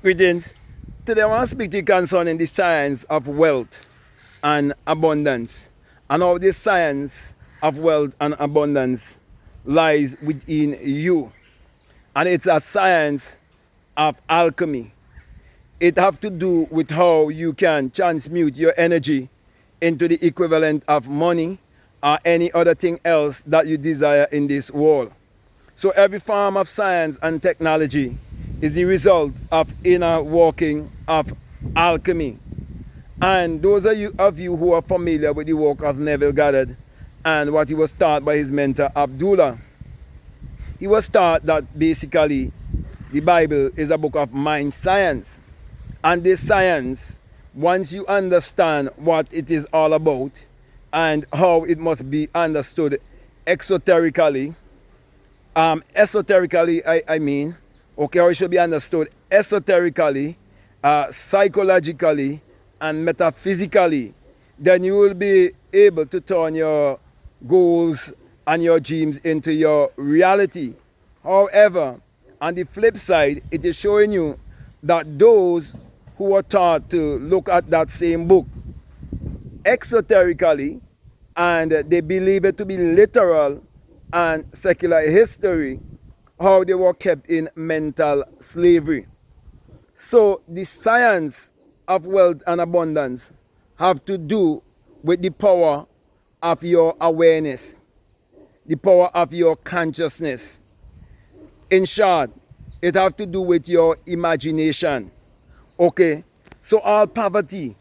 Greetings. Today I want to speak to you concerning the science of wealth and abundance, and how the science of wealth and abundance lies within you. And it's a science of alchemy. It have to do with how you can transmute your energy into the equivalent of money or any other thing else that you desire in this world. So every form of science and technology is the result of inner working of alchemy. And those of you who are familiar with the work of Neville Goddard and what he was taught by his mentor Abdullah, he was taught that basically the Bible is a book of mind science. And this science, once you understand what it is all about and how it must be understood exoterically, esoterically, I mean, okay, how it should be understood esoterically, psychologically, and metaphysically, then you will be able to turn your goals and your dreams into your reality. However, on the flip side, it is showing you that those who are taught to look at that same book exoterically and they believe it to be literal and secular history, how they were kept in mental slavery. So the science of wealth and abundance have to do with the power of your awareness, the power of your consciousness. In short, it have to do with your imagination. Okay, so all poverty,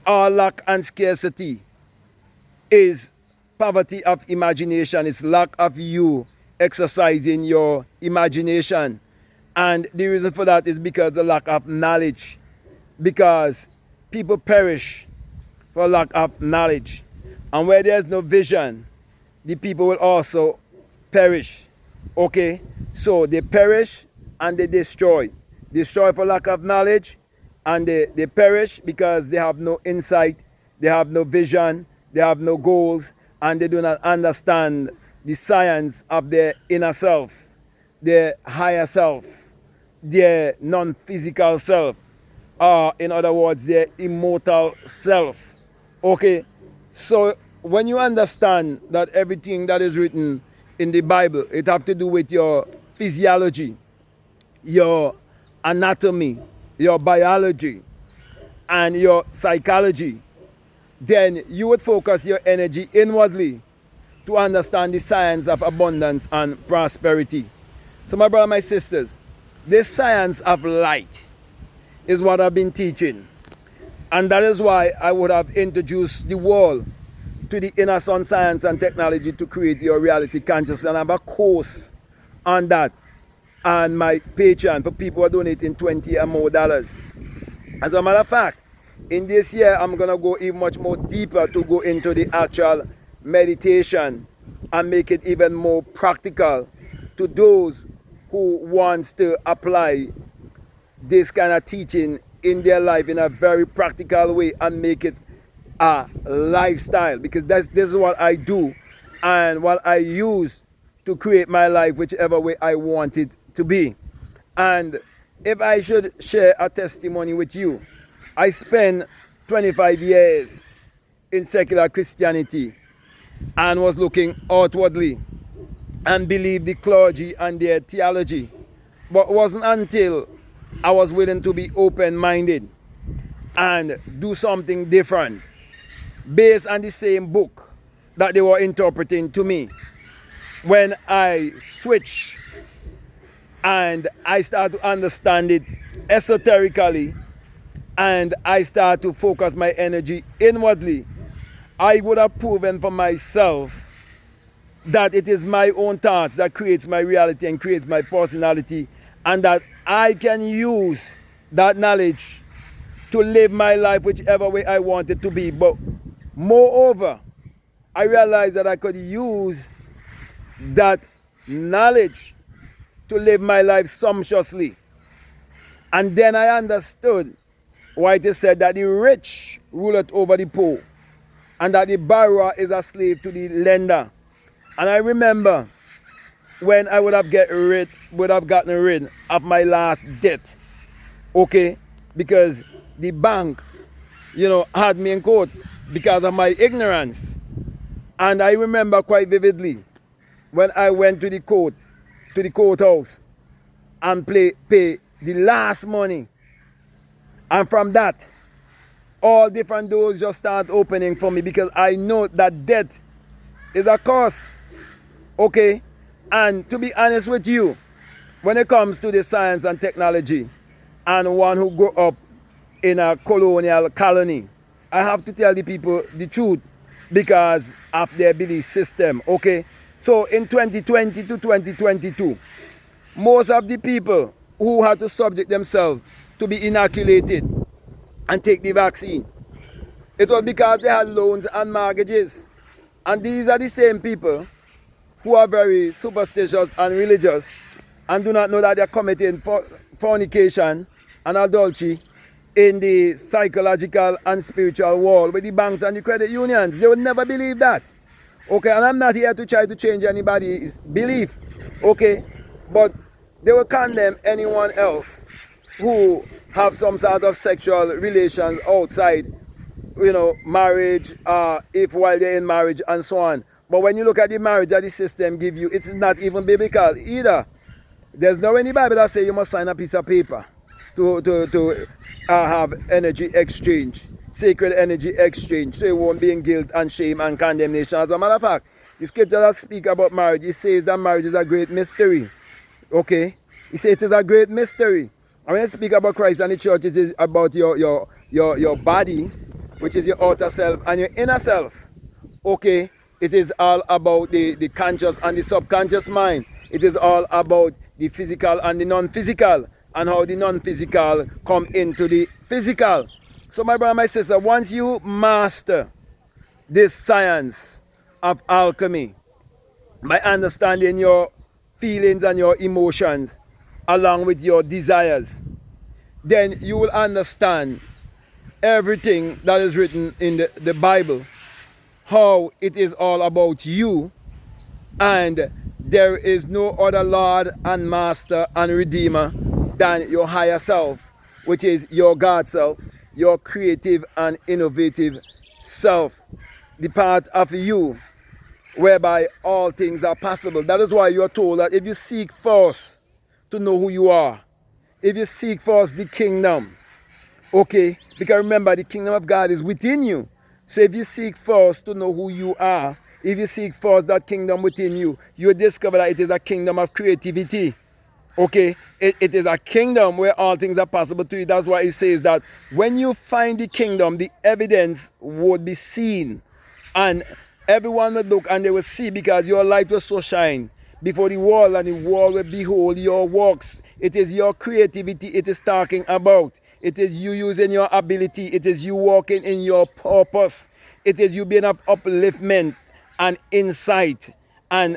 all lack and scarcity is poverty of imagination. It's lack of you exercising your imagination. And the reason for that is because the lack of knowledge. Because people perish for lack of knowledge. And where there's no vision, the people will also perish. Okay? So they perish and they destroy. Destroy for lack of knowledge, and they perish because they have no insight, they have no vision, they have no goals, and they do not understand the science of their inner self, their higher self, their non-physical self, or in other words, their immortal self. Okay, so when you understand that everything that is written in the Bible, it have to do with your physiology, your anatomy, your biology, and your psychology, then you would focus your energy inwardly to understand the science of abundance and prosperity. So my brother, my sisters, this science of light is what I've been teaching. And that is why I would have introduced the world to the inner sun science and technology to create your reality consciousness. And I have a course on that on my Patreon for people who are donating $20 or more. As a matter of fact, in this year, I'm going to go even much more deeper to go into the actual meditation and make it even more practical to those who wants to apply this kind of teaching in their life in a very practical way and make it a lifestyle, because this is what I do and what I use to create my life whichever way I want it to be. And if I should share a testimony with you, I spent 25 years in secular Christianity and was looking outwardly and believed the clergy and their theology. But it wasn't until I was willing to be open-minded and do something different based on the same book that they were interpreting to me, when I switch and I start to understand it esoterically and I start to focus my energy inwardly, I would have proven for myself that it is my own thoughts that creates my reality and creates my personality, and that I can use that knowledge to live my life whichever way I want it to be. But moreover, I realized that I could use that knowledge to live my life sumptuously. And then I understood why it is said that the rich ruleth over the poor, and that the borrower is a slave to the lender. And I remember when I would have gotten rid of my last debt, Okay, because the bank, had me in court because of my ignorance. And I remember quite vividly when I went to the courthouse, and pay the last money. And from that, all different doors just start opening for me, because I know that debt is a cost. Okay? And to be honest with you, when it comes to the science and technology, and one who grew up in a colonial colony, I have to tell the people the truth because of their belief system. Okay? So in 2020 to 2022, most of the people who had to subject themselves to be inoculated and take the vaccine, it was because they had loans and mortgages. And these are the same people who are very superstitious and religious and do not know that they are committing fornication and adultery in the psychological and spiritual world with the banks and the credit unions. They would never believe that. Okay, and I'm not here to try to change anybody's belief. Okay, but they will condemn anyone else who have some sort of sexual relations outside, marriage, if while they're in marriage and so on. But when you look at the marriage that the system give you, it's not even biblical either. There's no in the Bible that say you must sign a piece of paper to have energy exchange, sacred energy exchange, so you won't be in guilt and shame and condemnation. As a matter of fact, the scripture that speak about marriage, it says that marriage is a great mystery. Okay? He says it is a great mystery. And when you speak about Christ and the church, it is about your body, which is your outer self, and your inner self. Okay? It is all about the conscious and the subconscious mind. It is all about the physical and the non-physical, and how the non-physical come into the physical. So my brother, my sister, once you master this science of alchemy, by understanding your feelings and your emotions along with your desires, then you will understand everything that is written in the Bible, how it is all about you, and there is no other Lord and Master and Redeemer than your higher self, which is your God self, your creative and innovative self, the part of you whereby all things are possible. That is why you are told that if you seek first to know who you are, if you seek first the kingdom, okay, because remember the kingdom of God is within you. So if you seek first to know who you are, if you seek first that kingdom within you, you will discover that it is a kingdom of creativity. Okay, it is a kingdom where all things are possible to you. That's why it says that when you find the kingdom, the evidence would be seen, and everyone will look and they will see, because your light will so shine before the world, and the world will behold your works. It is your creativity it is talking about. It is you using your ability. It is you walking in your purpose. It is you being of upliftment and insight and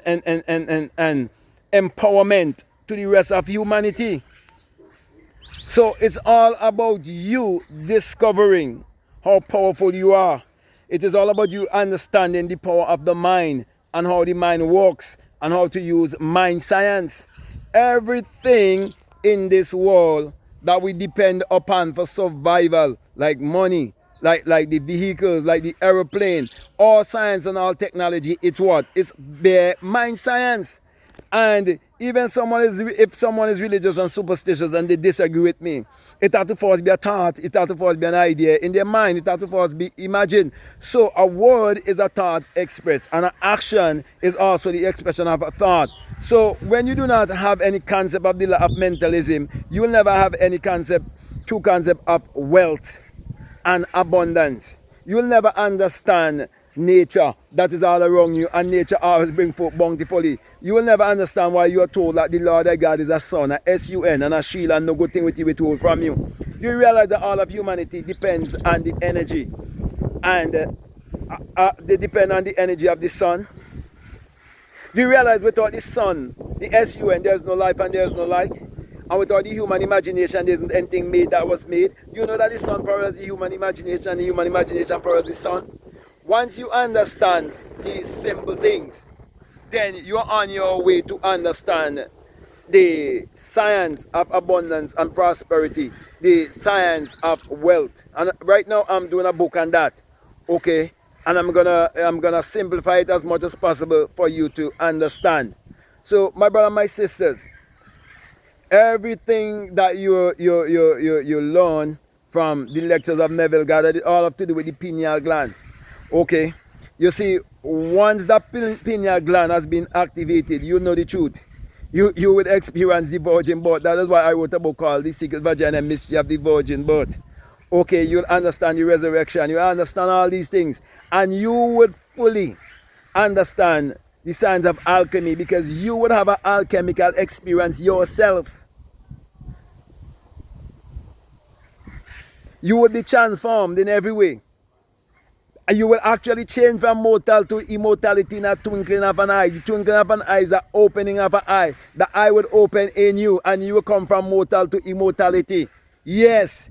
empowerment to the rest of humanity. So it's all about you discovering how powerful you are. It is all about you understanding the power of the mind and how the mind works and how to use mind science. Everything in this world that we depend upon for survival, like money, like the vehicles, like the aeroplane, all science and all technology, it's what? It's bare mind science. And even if someone is religious and superstitious and they disagree with me, it has to first be a thought, it has to first be an idea in their mind, it has to first be imagined. So a word is a thought expressed, and an action is also the expression of a thought. So when you do not have any concept of the law of mentalism, you will never have any true concept of wealth and abundance. You will never understand nature that is all around you, and nature always brings forth bountifully. You will never understand why you are told that the Lord thy God is a sun, a S-U-N, and a shield, and no good thing with you withhold from you. You realize that all of humanity depends on the energy, and they depend on the energy of the sun. Do you realize without the sun, the S-U-N, there's no life and there's no light? And without the human imagination, there isn't anything made that was made. You know that the sun powers the human imagination, and the human imagination powers the sun. Once you understand these simple things, then you're on your way to understand the science of abundance and prosperity, the science of wealth. And right now I'm doing a book on that. Okay? And I'm gonna simplify it as much as possible for you to understand. So my brother, my sisters, everything that you learn from the lectures of Neville gathered, it all have to do with the pineal gland. Okay? You see, once that pineal gland has been activated, you know the truth. You will experience the virgin birth. That is why I wrote a book called The Secret Vagina Mystery of the Virgin Birth. Okay, you'll understand the resurrection. You understand all these things. And you would fully understand the science of alchemy, because you would have an alchemical experience yourself. You would be transformed in every way. And you will actually change from mortal to immortality in a twinkling of an eye. The twinkling of an eye is the opening of an eye. The eye would open in you and you will come from mortal to immortality. Yes,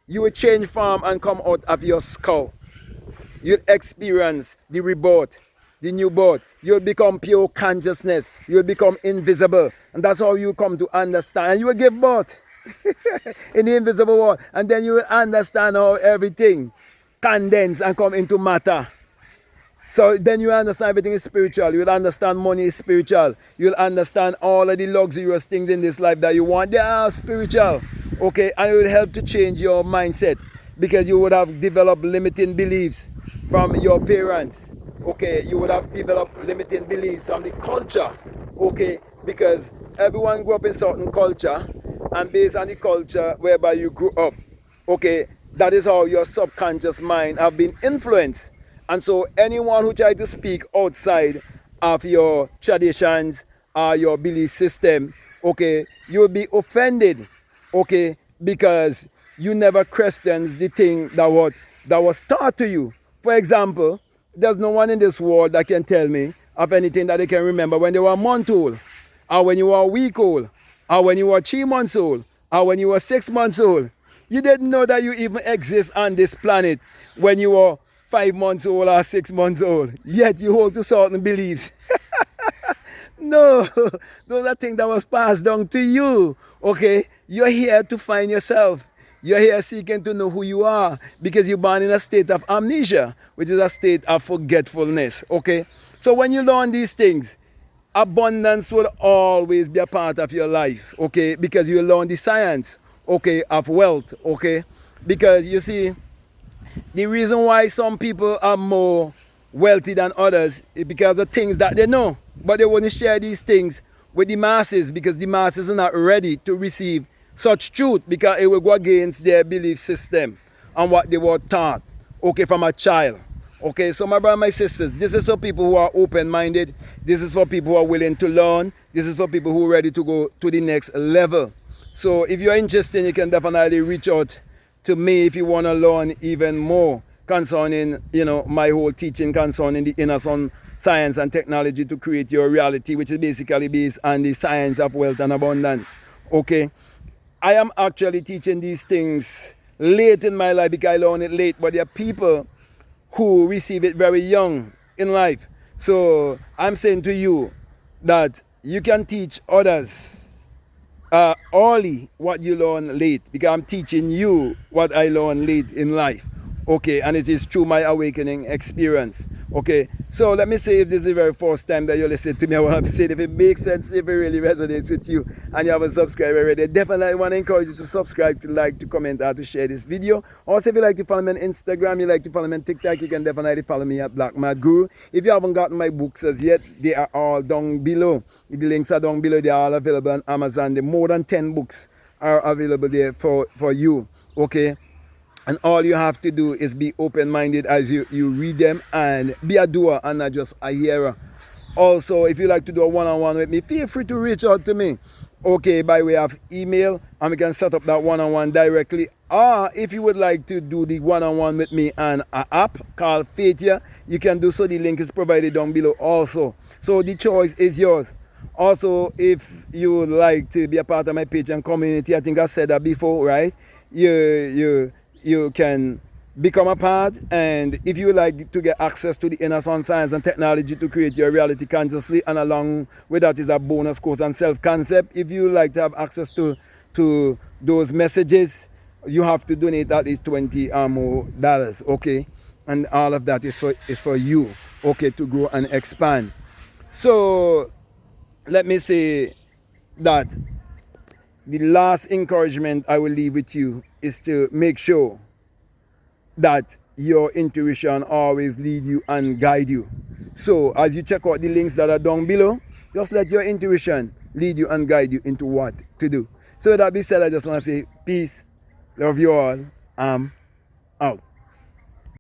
you will change form and come out of your skull. You'll experience the rebirth, the new birth. You'll become pure consciousness. You'll become invisible. And that's how you come to understand. And you will give birth in the invisible world. And then you will understand how everything condense and come into matter. So then you understand everything is spiritual. You'll understand money is spiritual. You'll understand all of the luxurious things in this life that you want. They are spiritual. Okay, and it will help to change your mindset, because you would have developed limiting beliefs from your parents. Okay, you would have developed limiting beliefs from the culture. Okay, because everyone grew up in certain culture, and based on the culture whereby you grew up, okay, that is how your subconscious mind have been influenced. And so anyone who tries to speak outside of your traditions or your belief system, okay, you will be offended, okay, because you never questioned the thing that was taught to you. For example, there's no one in this world that can tell me of anything that they can remember when they were a month old, or when you were a week old, or when you were 3 months old, or when you were 6 months old. You didn't know that you even exist on this planet when you were 5 months old or 6 months old. Yet you hold to certain beliefs. No, those are things that was passed down to you. Okay, you're here to find yourself. You're here seeking to know who you are, because you're born in a state of amnesia, which is a state of forgetfulness. Okay, so when you learn these things, abundance will always be a part of your life. Okay, because you learn the science, okay, of wealth. Okay, because you see, the reason why some people are more wealthy than others is because of things that they know, but they won't share these things with the masses, because the masses are not ready to receive such truth, because it will go against their belief system and what they were taught, okay, from a child. Okay, so my brother, my sisters, this is for people who are open-minded. This is for people who are willing to learn. This is for people who are ready to go to the next level. So if you're interested, you can definitely reach out to me if you want to learn even more concerning, my whole teaching concerning the inner sun science and technology to create your reality, which is basically based on the science of wealth and abundance. Okay, I am actually teaching these things late in my life, because I learned it late, but there are people who receive it very young in life. So I'm saying to you that you can teach others early what you learn late, because I'm teaching you what I learned late in life. Okay, and it is through my awakening experience. Okay, so let me say, if this is the very first time that you listen to me, I want to say, if it makes sense, if it really resonates with you, and you haven't subscribed already, definitely want to encourage you to subscribe, to like, to comment, or to share this video. Also, if you like to follow me on Instagram, you like to follow me on TikTok, you can definitely follow me at Black Mad Guru. If you haven't gotten my books as yet, they are all down below. The links are down below. They are all available on Amazon. The more than 10 books are available there for you. Okay, and all you have to do is be open-minded as you read them, and be a doer and not just a hearer. Also, if you like to do a one-on-one with me, feel free to reach out to me, okay, by way of email, and we can set up that one-on-one directly. Or if you would like to do the one-on-one with me on an app called Faithia, you can do so. The link is provided down below also. So the choice is yours. Also, if you would like to be a part of my Patreon community, I think I said that before, right? You can become a part. And if you would like to get access to the Inner Sound Science and Technology to create your reality consciously, and along with that is a bonus course on self-concept. If you would like to have access to those messages, you have to donate at least $20 or more, okay? And all of that is for you, okay, to grow and expand. So let me say that the last encouragement I will leave with you is to make sure that your intuition always lead you and guide you. So as you check out the links that are down below, just let your intuition lead you and guide you into what to do. So with that being said, I just want to say peace, love you all, I'm out.